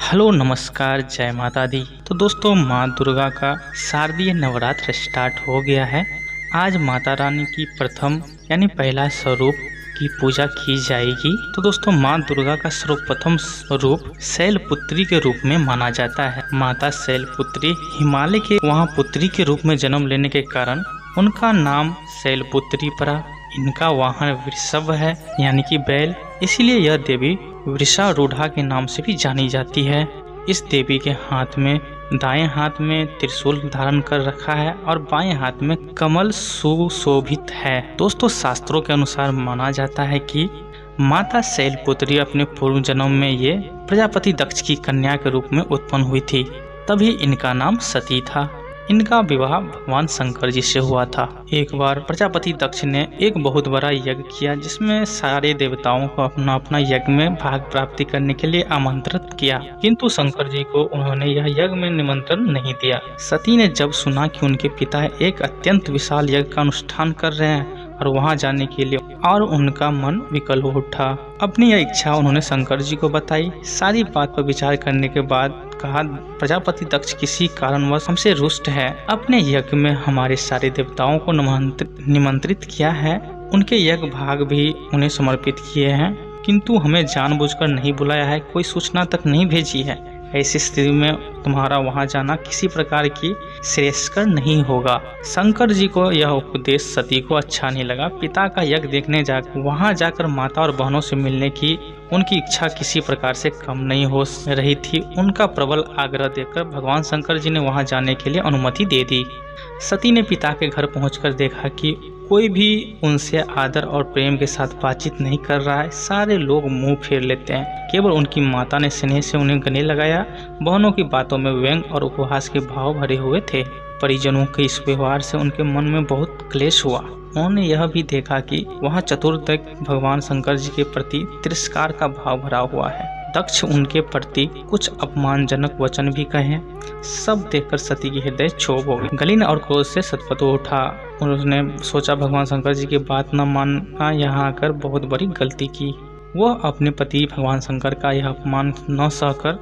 Hello नमस्कार जय माता दी। तो दोस्तों माँ दुर्गा का शारदीय नवरात्र स्टार्ट हो गया है। आज माता रानी की प्रथम यानी पहला स्वरूप की पूजा की जाएगी। तो दोस्तों माँ दुर्गा का सर्वप्रथम स्वरूप शैलपुत्री के रूप में माना जाता है। माता शैलपुत्री हिमालय के वहाँ पुत्री के रूप में जन्म लेने के कारण उनका नाम शैलपुत्री पड़ा। इनका वाहन वृषभ है यानी कि बैल, इसीलिए यह देवी वृषारूढ़ा के नाम से भी जानी जाती है। इस देवी के हाथ में दाएं हाथ में त्रिशूल धारण कर रखा है और बाएं हाथ में कमल सुशोभित है। दोस्तों शास्त्रों के अनुसार माना जाता है कि माता शैलपुत्री अपने पूर्व जन्म में ये प्रजापति दक्ष की कन्या के रूप में उत्पन्न हुई थी, तभी इनका नाम सती था। इनका विवाह भगवान शंकर जी से हुआ था। एक बार प्रजापति दक्ष ने एक बहुत बड़ा यज्ञ किया जिसमें सारे देवताओं को अपना अपना यज्ञ में भाग प्राप्ति करने के लिए आमंत्रित किया, किंतु शंकर जी को उन्होंने यह यज्ञ में निमंत्रण नहीं दिया। सती ने जब सुना कि उनके पिता एक अत्यंत विशाल यज्ञ का अनुष्ठान कर रहे हैं और वहां जाने के लिए और उनका मन विकल हो उठा। अपनी यह इच्छा उन्होंने शंकर जी को बताई। सारी बात पर विचार करने के बाद कहा, प्रजापति दक्ष किसी कारणवश हमसे रुष्ट है। अपने यज्ञ में हमारे सारे देवताओं को निमंत्रित किया है, उनके यज्ञ भाग भी उन्हें समर्पित किए हैं, किंतु हमें जानबूझकर नहीं बुलाया है, कोई सूचना तक नहीं भेजी है। ऐसी स्थिति में तुम्हारा वहां जाना किसी प्रकार की श्रेयस्कर नहीं होगा। शंकर जी को यह उपदेश सती को अच्छा नहीं लगा। पिता का यज्ञ देखने वहां जाकर माता और बहनों से मिलने की उनकी इच्छा किसी प्रकार से कम नहीं हो रही थी। उनका प्रबल आग्रह देखकर भगवान शंकर जी ने वहां जाने के लिए अनुमति दे दी। सती ने पिता के घर पहुंचकर देखा कि कोई भी उनसे आदर और प्रेम के साथ बातचीत नहीं कर रहा है। सारे लोग मुंह फेर लेते हैं। केवल उनकी माता ने स्नेह से उन्हें गले लगाया। बहनों की बातों में व्यंग और उपहास के भाव भरे हुए थे। परिजनों के इस व्यवहार से उनके मन में बहुत क्लेश हुआ। उन्होंने यह भी देखा कि वहां चतुर्दश भगवान शंकर जी के प्रति तिरस्कार का भाव भरा हुआ है। दक्ष उनके प्रति कुछ अपमानजनक वचन भी कहे। सब देखकर सती की हृदय क्षोभ हो गई। गलीन और क्रोध से सतपतो उठा। उसने सोचा भगवान शंकर जी की बात न मानना यहाँ आकर बहुत बड़ी गलती की। वह अपने पति भगवान शंकर का यह अपमान न सहकर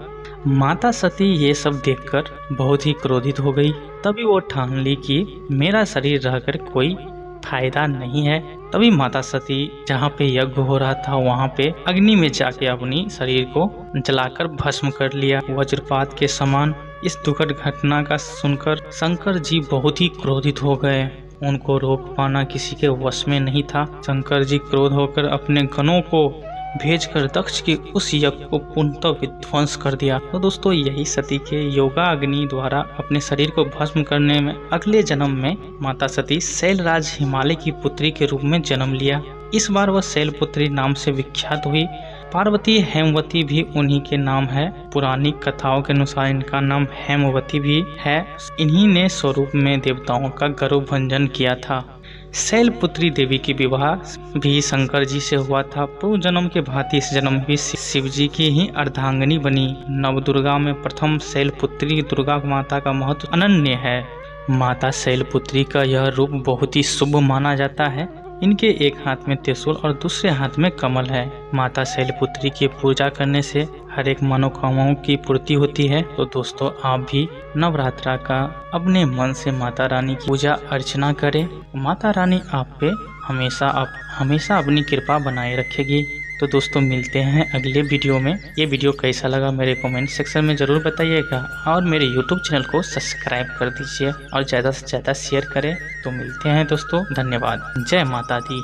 माता सती ये सब देखकर बहुत ही क्रोधित हो गई। तभी वो ठान ली कि मेरा शरीर रहकर कोई फायदा नहीं है। तभी माता सती जहाँ पे यज्ञ हो रहा था वहाँ पे अग्नि में जाके अपनी शरीर को जलाकर भस्म कर लिया वज्रपात के समान। इस दुखद घटना का सुनकर शंकर जी बहुत ही क्रोधित हो गए। उनको रोक पाना किसी के वश में नहीं था। शंकर जी क्रोध होकर अपने गणों को भेजकर दक्ष के उस यज्ञ को पूर्णतः विध्वंस कर दिया। तो दोस्तों यही सती के योगा अग्नि द्वारा अपने शरीर को भस्म करने में अगले जन्म में माता सती शैलराज हिमालय की पुत्री के रूप में जन्म लिया। इस बार वह शैलपुत्री नाम से विख्यात हुई। पार्वती हेमवती भी उन्हीं के नाम है। पुरानी कथाओं के अनुसार इनका नाम हेमवती भी है। इन्हीं ने स्वरूप में देवताओं का गर्व भंजन किया था। शैलपुत्री देवी की विवाह भी शंकर जी से हुआ था। पूर्व जन्म के भांति इस जन्म भी शिव जी की ही अर्धांगिनी बनी। नवदुर्गा में प्रथम शैलपुत्री दुर्गा माता का महत्व अनन्य है। माता शैलपुत्री का यह रूप बहुत ही शुभ माना जाता है। इनके एक हाथ में त्रिशूल और दूसरे हाथ में कमल है। माता शैलपुत्री की पूजा करने से हर एक मनोकामनाओं की पूर्ति होती है। तो दोस्तों आप भी नवरात्रा का अपने मन से माता रानी की पूजा अर्चना करें। माता रानी आप पे हमेशा अपनी कृपा बनाए रखेगी। तो दोस्तों मिलते हैं अगले वीडियो में। ये वीडियो कैसा लगा मेरे कमेंट सेक्शन में ज़रूर बताइएगा और मेरे यूट्यूब चैनल को सब्सक्राइब कर दीजिए और ज़्यादा से ज़्यादा शेयर करें। तो मिलते हैं दोस्तों, धन्यवाद। जय माता दी।